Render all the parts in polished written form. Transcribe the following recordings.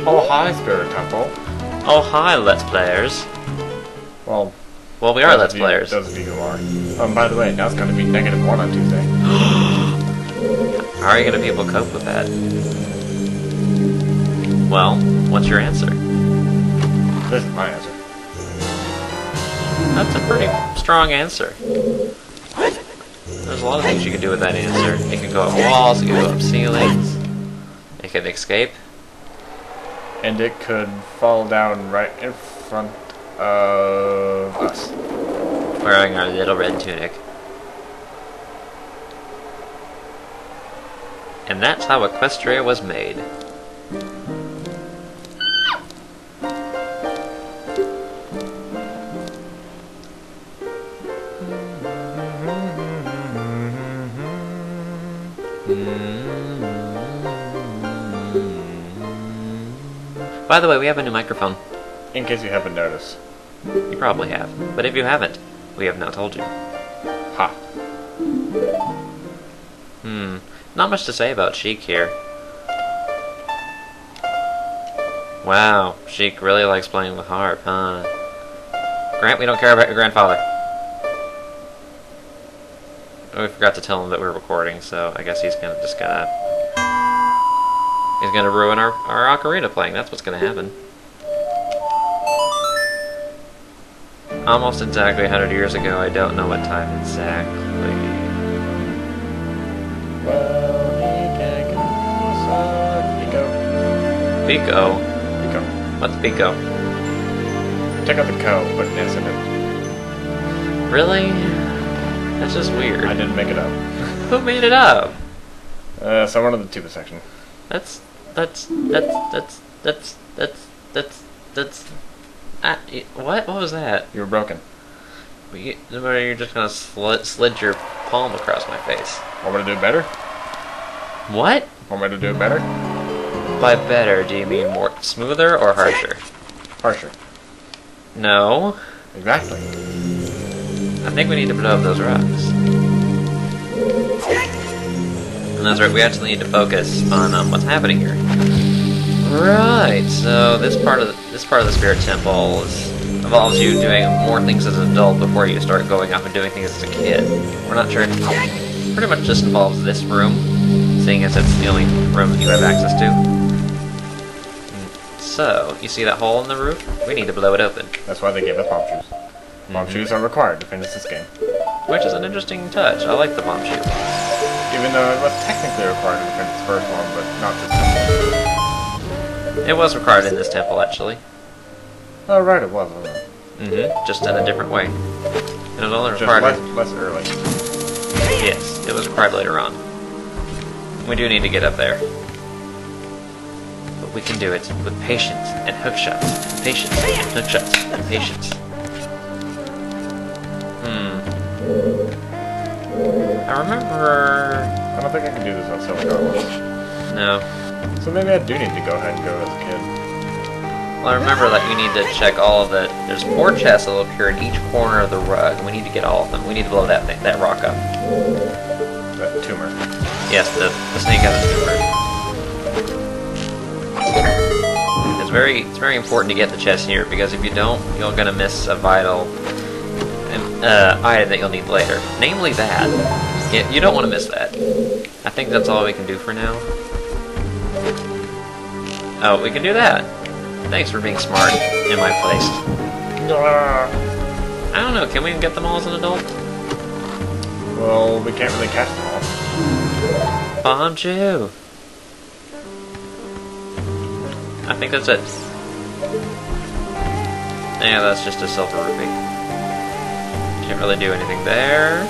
Oh, hi, Spirit Temple. Oh, hi, Let's Players. Well, we are Let's Players. Those of you who are. By the way, now it's going to be -1 on Tuesday. How are you going to people cope with that? Well, what's your answer? This is my answer. That's a pretty strong answer. There's a lot of things you can do with that answer. It can go up walls, it can go up ceilings, it can escape. And it could fall down right in front of us. Wearing our little red tunic. And that's how Equestria was made. By the way, we have a new microphone. In case you haven't noticed. You probably have. But if you haven't, we have not told you. Ha. Not much to say about Sheik here. Wow, Sheik really likes playing the harp, huh? Grant, we don't care about your grandfather. We forgot to tell him that we're recording, so I guess he's gonna ruin our ocarina playing. That's what's gonna happen. Almost exactly 100 years ago. I don't know what time exactly. Well, he can't go, so Pico? Pico. What's Pico? Take out the co, put an S in it. Really? That's just weird. I didn't make it up. Who made it up? Someone in the tuba section. What? What was that? You were broken. You're just gonna slid your palm across my face. Want me to do it better? What? Want me to do it better? By better, do you mean more smoother or harsher? Harsher. No. Exactly. I think we need to blow up those rocks. And that's right, we actually need to focus on what's happening here. Right, so this part of the Spirit Temple involves you doing more things as an adult before you start going off and doing things as a kid. We're not sure. Pretty much just involves this room, seeing as it's the only room that you have access to. So, you see that hole in the roof? We need to blow it open. That's why they gave us bomb shoes. Bomb shoes are required to finish this game. Which is an interesting touch. I like the bomb shoe. Even though it was technically required to finish the first one, but not this temple. It was required in this temple, actually. Oh, right, it was, wasn't it? Just in a different way. It was only Just required... less early. Yes, it was required later on. We do need to get up there. But we can do it with patience and hook shots. And patience and hook shots. And patience. I remember... I don't think I can do this on Silver Goblins. No. So maybe I do need to go ahead and go as a kid. Well, I remember that we need to check all of the... There's 4 chests that will appear in each corner of the rug. We need to get all of them. We need to blow that rock up. That tumor. Yes, the snake has a tumor. It's very important to get the chest here, because if you don't, you're gonna miss a vital item that you'll need later. Namely that. Yeah, you don't want to miss that. I think that's all we can do for now. Oh, we can do that. Thanks for being smart in my place. I don't know, can we get them all as an adult? Well, we can't really catch them all. Bomb Chew! I think that's it. Yeah, that's just a silver rupee. Can't really do anything there.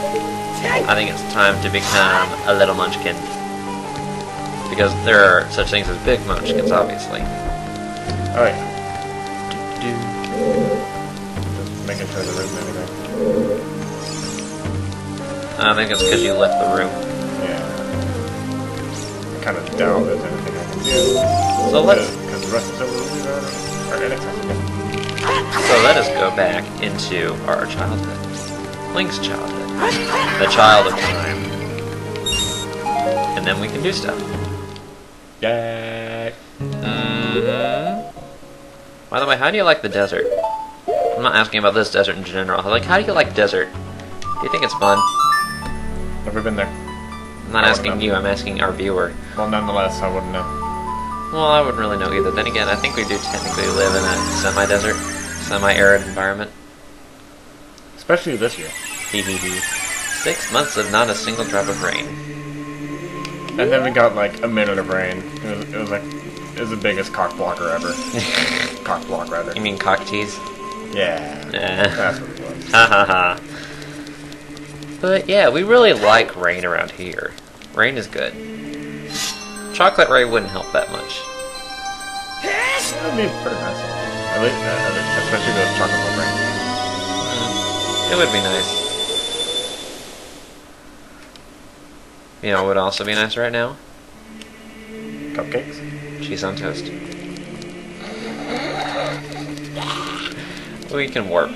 I think it's time to become a little munchkin. Because there are such things as big munchkins, obviously. Oh yeah. Just making sure there isn't anything. I think it's because you left the room. Yeah. I kind of doubt there's anything I can do. So let's... Because the rest of the rupees are inaccessible. So let us go back into our childhood. Link's childhood. The child of time. And then we can do stuff. Yay! Mm-hmm. By the way, how do you like the desert? I'm not asking about this desert in general. Like, how do you like desert? Do you think it's fun? Never been there. I'm not asking you, I'm asking our viewer. Well, nonetheless, I wouldn't know. Well, I wouldn't really know either. Then again, I think we do technically live in a semi-desert, semi-arid environment. Especially this year. Hehehe. 6 months of not a single drop of rain. And then we got like a minute of rain. It was the biggest cock blocker ever. Cock block, rather. You mean cock tease? Yeah. That's what it was. Ha ha ha. But yeah, we really like rain around here. Rain is good. Chocolate rain wouldn't help that much. That would be pretty nice. Especially those chocolate milk rain. It would be nice. You know what would also be nice right now? Cupcakes? Cheese on toast. We can warp.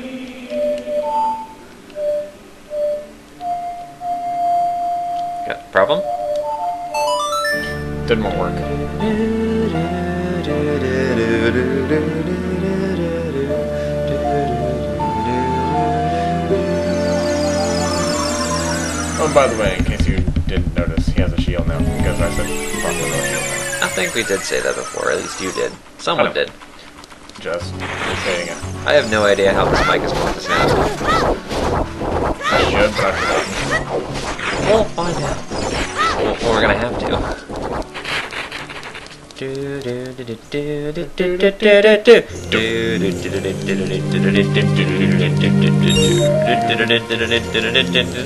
Got a problem? Didn't want work. Oh, by the way, in case you didn't notice, he has a shield now, because I said properly no shield now. I think we did say that before, at least you did. Someone did. Just saying it. I have no idea how this mic is going to sound. I should, but I forgot. We'll find out. Well, we're gonna have to.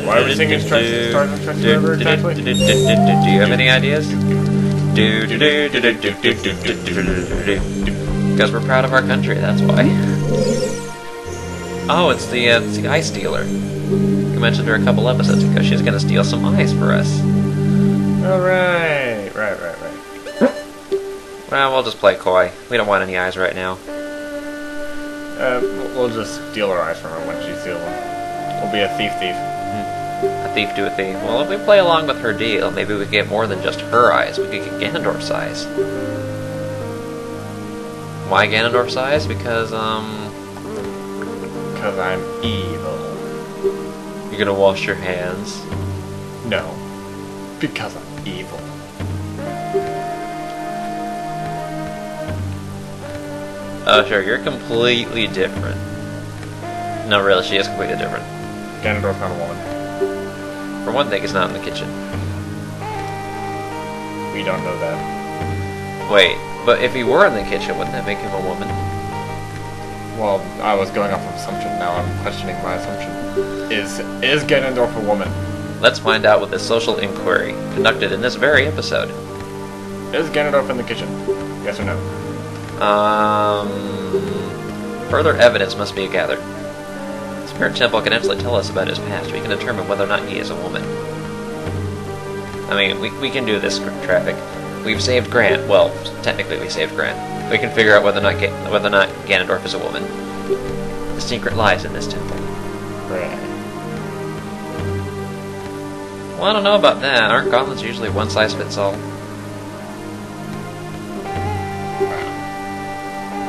Why are we singing Stars and Stripes Forever exactly? Do you have any ideas? Because we're proud of our country, that's why. Oh, it's the ice stealer. We mentioned her a couple episodes ago. She's gonna steal some ice for us. Alright, right. Well, we'll just play coy. We don't want any eyes right now. We'll just steal her eyes from her when she steals them. We'll be a thief. A thief to a thief. Well, if we play along with her deal, maybe we could get more than just her eyes. We could get Ganondorf's eyes. Why Ganondorf's eyes? Because, Because I'm evil. You're gonna wash your hands? No. Because I'm evil. Oh, sure, you're completely different. No, really, she is completely different. Ganondorf's not a woman. For one thing, it's not in the kitchen. We don't know that. Wait, but if he were in the kitchen, wouldn't that make him a woman? Well, I was going off of assumption, now I'm questioning my assumption. Is Ganondorf a woman? Let's find out with this social inquiry, conducted in this very episode. Is Ganondorf in the kitchen? Yes or no? Further evidence must be gathered. The Spirit Temple can actually tell us about his past. We can determine whether or not he is a woman. I mean, we can do this, Traffic. We've saved Grant. Well, technically we saved Grant. We can figure out whether or not Ganondorf is a woman. The secret lies in this temple. Right. Well, I don't know about that. Aren't gauntlets usually one size fits all?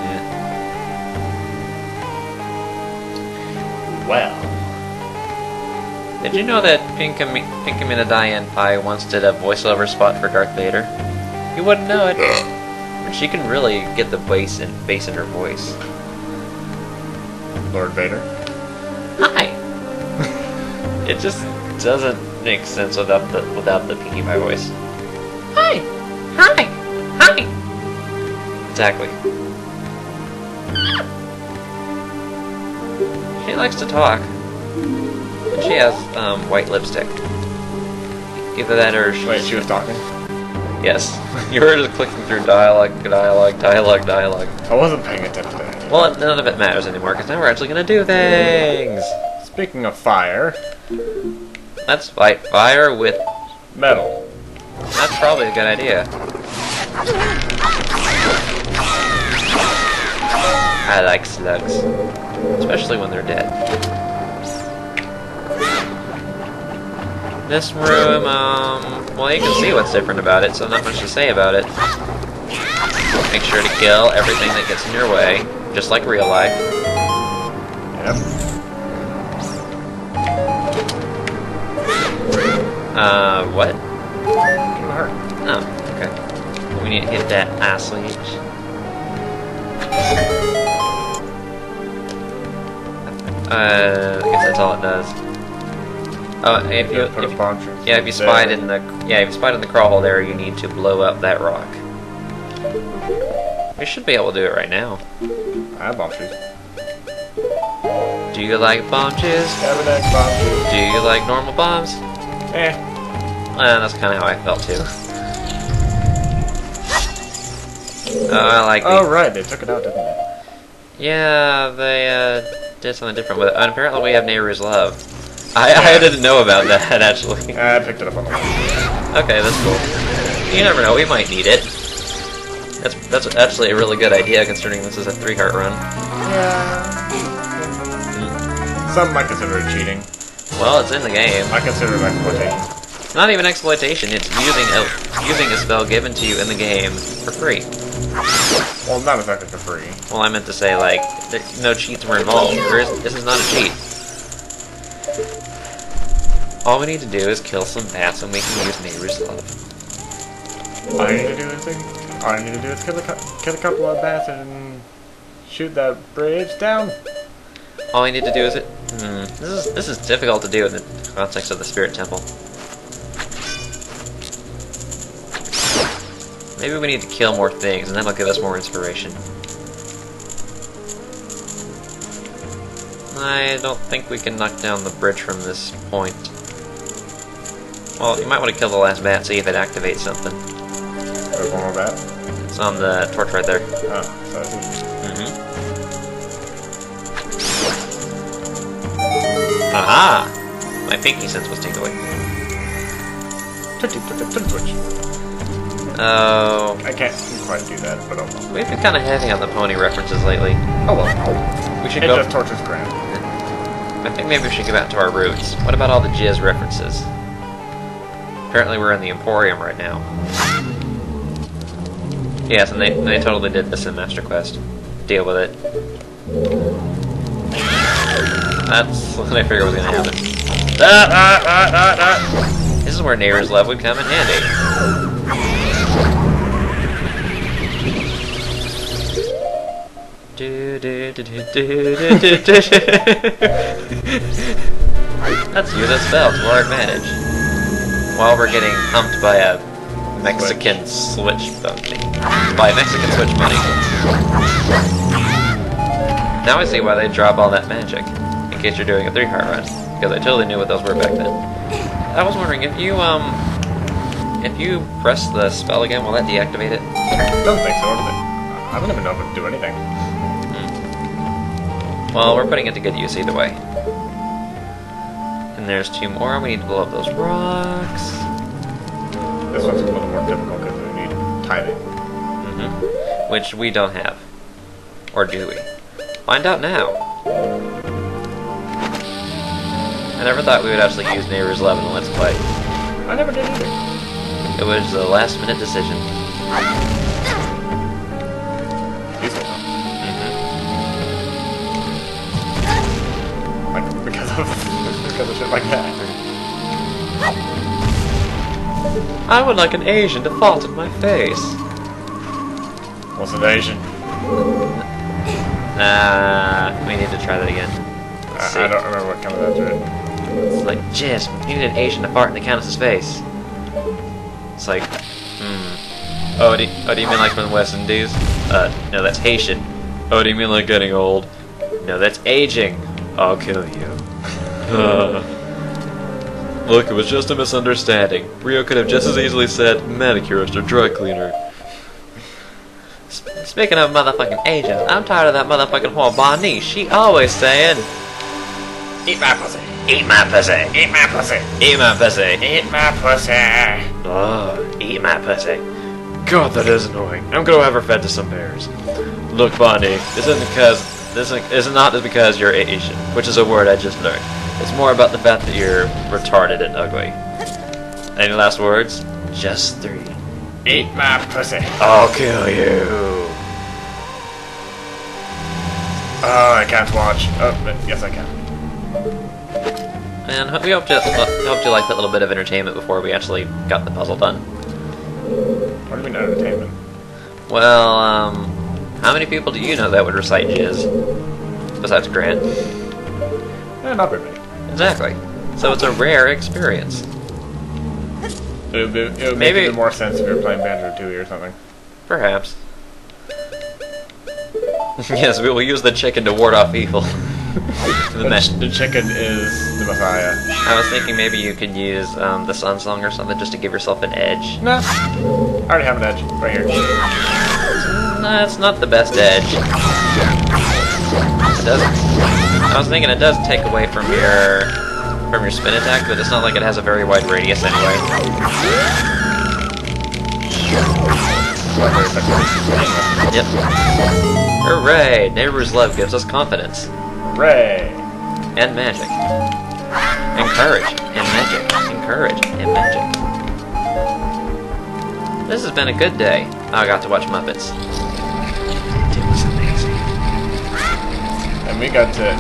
Yeah. Well. Did you know that Pinkamena Diane Pie once did a voiceover spot for Darth Vader? You wouldn't know it. But she can really get the bass in her voice. Lord Vader? Hi! It just doesn't make sense without the Pinkie Pie voice. Hi! Hi! Hi! Exactly. She likes to talk. And she has, white lipstick. Either that or she's... Wait, she was talking? Yes. You were just clicking through dialogue. I wasn't paying attention to that. Well, none of it matters anymore, because now we're actually gonna do things! Speaking of fire... Let's fight fire with... metal. That's probably a good idea. I like slugs. Especially when they're dead. This room, well, you can see what's different about it, so not much to say about it. Make sure to kill everything that gets in your way. just like real life. Yep. What? Give him a heart. Oh, okay. We need to hit that ice leech. I guess that's all it does. Oh, if you spied in the crawl hole there, you need to blow up that rock. We should be able to do it right now. I have bomb shoes. Do you like bomb shoes? Have an egg bomb shoes. Do you like normal bombs? That's kind of how I felt too. I like. Oh right, they took it out, didn't they? Yeah, they did something different with it. And apparently, we have Neighbor's Love. I didn't know about that actually. I picked it up on the way. Okay, that's cool. You never know, we might need it. That's actually a really good idea considering this is a 3-heart run. Yeah. Some might consider it cheating. Well, it's in the game. I consider it exploitation. It's not even exploitation. It's using a spell given to you in the game for free. Well, not exactly for free. Well, I meant to say like no cheats were involved. This is not a cheat. All we need to do is kill some bats and we can use Neighbor's Love. All I need to do is kill a couple of bats and shoot that bridge down. All we need to do is this is difficult to do in the context of the Spirit Temple. Maybe we need to kill more things and that'll give us more inspiration. I don't think we can knock down the bridge from this point. Well, you might want to kill the last bat, see if it activates something. There's one more bat? It's on the torch right there. Oh, so I see. Aha! My pinky sense was tingling. Twitch. Oh. I can't quite do that, but oh well. We've been kind of heavy on the pony references lately. Oh well. We should It go. just tortures Grant. I think maybe we should go back to our roots. What about all the jizz references? Apparently we're in the Emporium right now. Yes, and they totally did this in Master Quest. Deal with it. That's what I figured was gonna happen. This is where Neighbor's Love would come in handy. Let's use a spell to our advantage. While we're getting humped by a Mexican switch bunny. By Mexican switch bunny. Now I see why they drop all that magic. In case you're doing a 3-heart run. Because I totally knew what those were back then. I was wondering, if you press the spell again, will that deactivate it? Don't think so. I don't even know if it would do anything. Well, we're putting it to good use either way. And there's 2 more. We need to blow up those rocks. This one's a little more difficult because we need timing. Which we don't have. Or do we? Find out now. I never thought we would actually use Neighbor's Love in the Let's Play. I never did either. It was a last-minute decision. Useful, huh? Like, because of shit like that. I would like an Asian to fault in my face. What's an Asian? We need to try that again. I don't remember what comes after it. It's like, Jizz, you need an Asian to fart in the Countess's face. It's like, Oh, do you mean like from the West Indies? No, that's Haitian. Oh, do you mean like getting old? No, that's aging. I'll kill you. Look, it was just a misunderstanding. Rio could have just as easily said manicurist or dry cleaner. Speaking of motherfucking Asians, I'm tired of that motherfucking whore Bonnie. She always saying, Eat my pussy. eat my pussy. Eat my pussy. Eat my pussy. Eat my pussy. Oh, eat my pussy. God, that is annoying. I'm gonna have her fed to some bears. Look, Bonnie, this isn't not because you're Asian, which is a word I just learned. It's more about the fact that you're retarded and ugly. Any last words? Just 3. Eat my pussy. I'll kill you. Oh, I can't watch. Oh, but yes, I can. And we hope you liked that little bit of entertainment before we actually got the puzzle done. What do you mean entertainment? Well, how many people do you know that would recite jizz? Besides Grant. Not very many. Exactly. So it's a rare experience. It would make a bit more sense if you were playing Banjo-Tooie or something. Perhaps. Yes, we will use the chicken to ward off evil. The chicken is the Messiah. I was thinking maybe you could use the Sun Song or something just to give yourself an edge. Nah. I already have an edge. Right here. Nah, it's not the best edge. It doesn't. I was thinking it does take away from your spin attack, but it's not like it has a very wide radius anyway. Yep. Hooray! Neighbor's love gives us confidence. Hooray! And magic. And courage. And magic. And courage. And magic. This has been a good day. I got to watch Muppets. It was amazing. And we got to...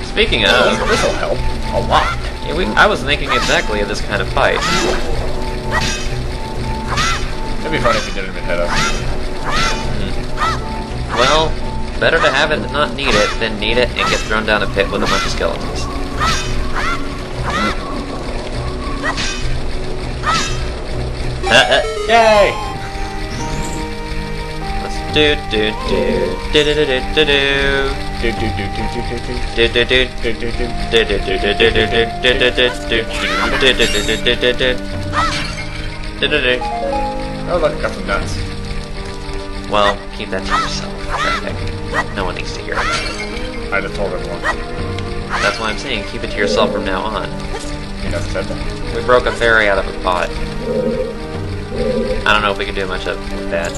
Speaking of... This'll help a lot. Yeah, I was thinking exactly of this kind of fight. It'd be funny if you didn't even hit us. Well, better to have it and not need it than need it and get thrown down a pit with a bunch of skeletons. Yay! Let's do. Oh look, got some nuts. Well, keep that to yourself, Traffic. No one needs to hear it. I just told everyone. That's why I'm saying keep it to yourself from now on. You never said that. We broke a fairy out of a pot. I don't know if we can do much with that.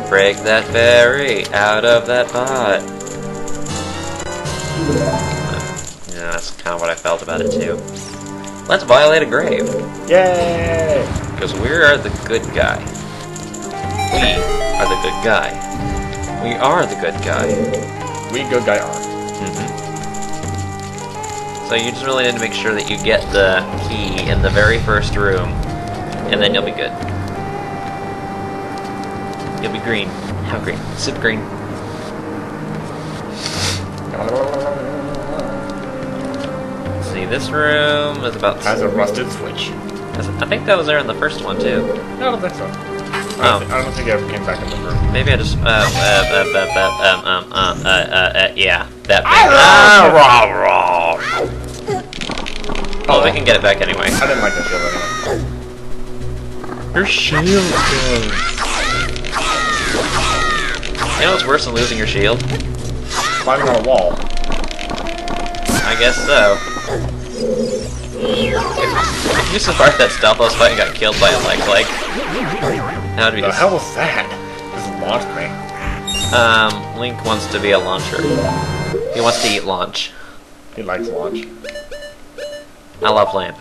Break that fairy out of that pot. Yeah, that's kind of what I felt about it too. Let's violate a grave. Yay! Because we are the good guy. We are the good guy. We are the good guy. We good guy are. So you just really need to make sure that you get the key in the very first room, and then you'll be good. You'll be green. How green? Sip green. See, this room is about... Has a rusted switch. I think that was there in the first one, too. No, I don't think so. I don't think I ever came back in the room. Maybe I just... yeah, that thing. Oh, we can get it back anyway. I didn't like that shield anyway. Your shield's good. You know what's worse than losing your shield? Climbing on a wall. I guess so. If you survived that stealth fight and got killed by a leg, that would be... The hell was that? Just launched me. Link wants to be a launcher. He wants to eat launch. He likes launch. I love lamp.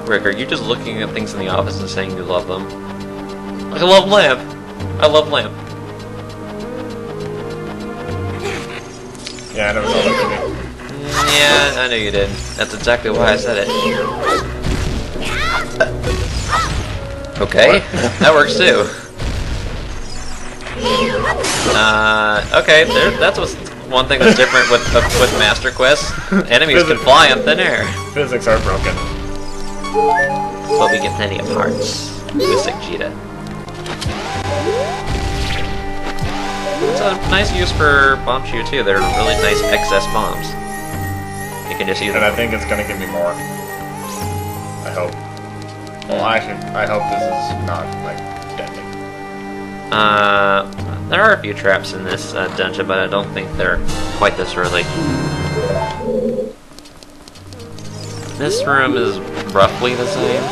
Rick, are you just looking at things in the office and saying you love them? I love lamp. I love lamp. Yeah, I never saw that movie. Yeah, I know you did. That's exactly why I said it. Okay, that works too. Okay, that's one thing that's different with Master Quest. Enemies can fly on thin air. Physics are broken. But we get plenty of hearts. With Vegeta. It's a nice use for bomb shoe too. They're really nice excess bombs. You can just use them. And I think it's gonna give me more. I hope. Well, I hope this is not, like, deadly. There are a few traps in this dungeon, but I don't think they're quite this early. This room is roughly the same.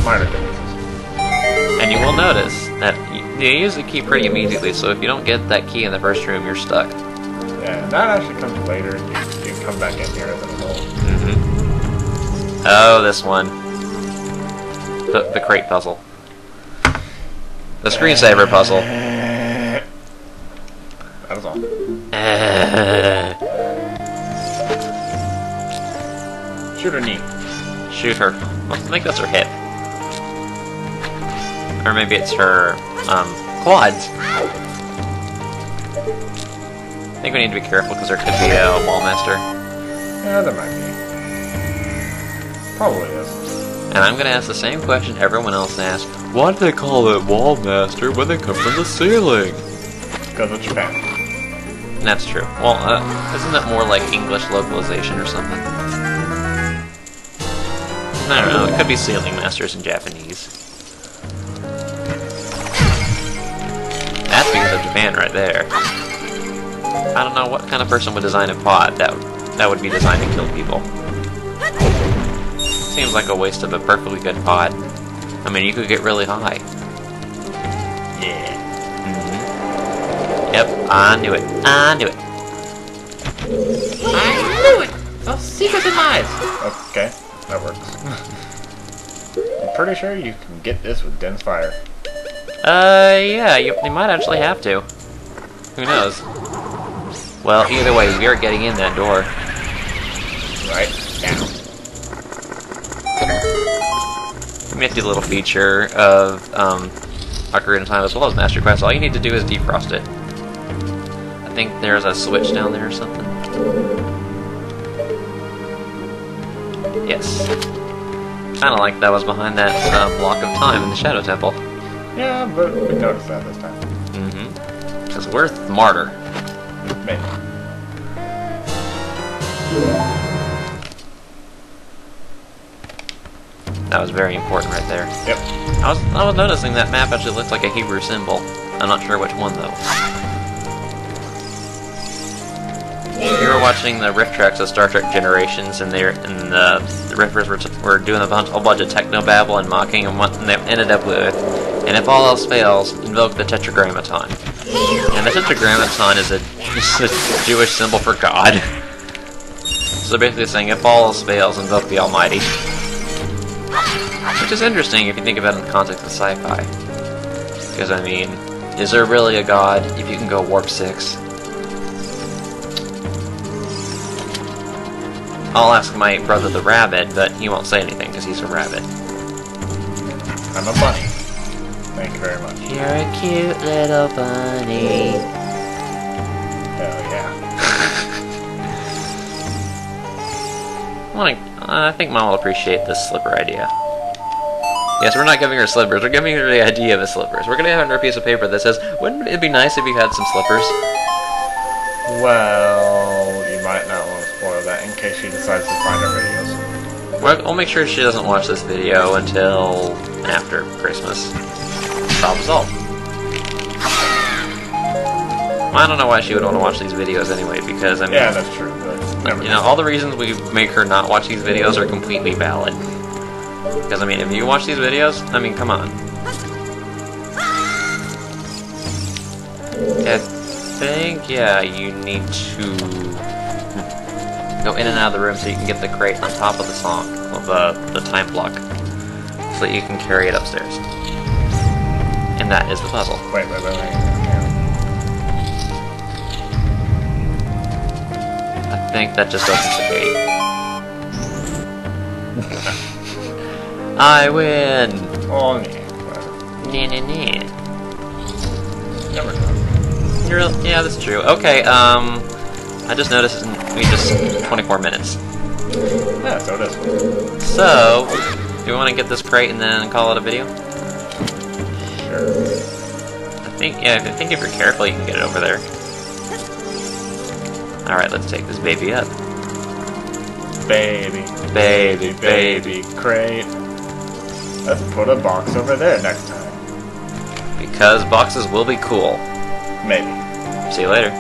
Minor differences. And you will notice that you use the key pretty immediately, so if you don't get that key in the first room, you're stuck. Yeah, that actually comes later. You can come back in here as an adult. Oh, this one. The crate puzzle. The screensaver puzzle. That is all. Shoot her knee. Shoot her. I think that's her hip. Or maybe it's her, quads. I think we need to be careful because there could be a wall master. Yeah, there might be. Probably is. And I'm gonna ask the same question everyone else asked. Why do they call it wall master when they come from the ceiling? Because of Japan. And that's true. Well, isn't that more like English localization or something? I don't know, it could be ceiling masters in Japanese. That's because of Japan right there. I don't know what kind of person would design a pod that would be designed to kill people. Seems like a waste of a perfectly good pod. I mean, you could get really high. Yeah. Yep, I knew it. I knew it. I knew it! Those secrets in my eyes! Okay, that works. I'm pretty sure you can get this with dense fire. Yeah, you might actually have to. Who knows? Well, either way, we are getting in that door. Right now. Nifty little feature of Ocarina of Time as well as Master Quest. All you need to do is defrost it. I think there's a switch down there or something. Yes. Kind of like that was behind that block of time in the Shadow Temple. Yeah, but we noticed that this time. Mm-hmm. Because we're smarter. Maybe. That was very important right there. Yep. I was noticing that map actually looks like a Hebrew symbol. I'm not sure which one though. You were watching the riff tracks of Star Trek Generations, and the riffers were doing a whole bunch of techno babble and mocking, and they ended up with, and if all else fails, invoke the Tetragrammaton. And the Tetragrammaton is a Jewish symbol for God. So basically saying, if all else fails, invoke the Almighty. Which is interesting if you think about it in the context of sci-fi. Because, I mean, is there really a God if you can go warp 6? I'll ask my brother the rabbit, but he won't say anything because he's a rabbit. I'm a bunny. Thank you very much. You're a cute little bunny. Hell yeah. I think Mom will appreciate this slipper idea. Yes, we're not giving her slippers, we're giving her the idea of the slippers. We're gonna have her a piece of paper that says, wouldn't it be nice if you had some slippers? Well, you might not want to spoil that in case she decides to find our videos. We'll make sure she doesn't watch this video until after Christmas. Problem solved. I don't know why she would want to watch these videos anyway, because, I mean... Yeah, that's true. You know, all the reasons we make her not watch these videos are completely valid. Because, I mean, if you watch these videos, I mean, come on. I think, yeah, you need to go in and out of the room so you can get the crate on top of the song, of the time block, so that you can carry it upstairs. And that is the puzzle. Wait. I think that just opens the gate. I win! Oh, yeah. Whatever. Nah. Never know. Yeah, that's true. Okay, I just noticed we just 24 minutes. Yeah, so it is. So, do we want to get this crate and then call it a video? Sure. I think if you're careful, you can get it over there. Alright, let's take this baby up. Baby crate. Let's put a box over there next time. Because boxes will be cool. Maybe. See you later.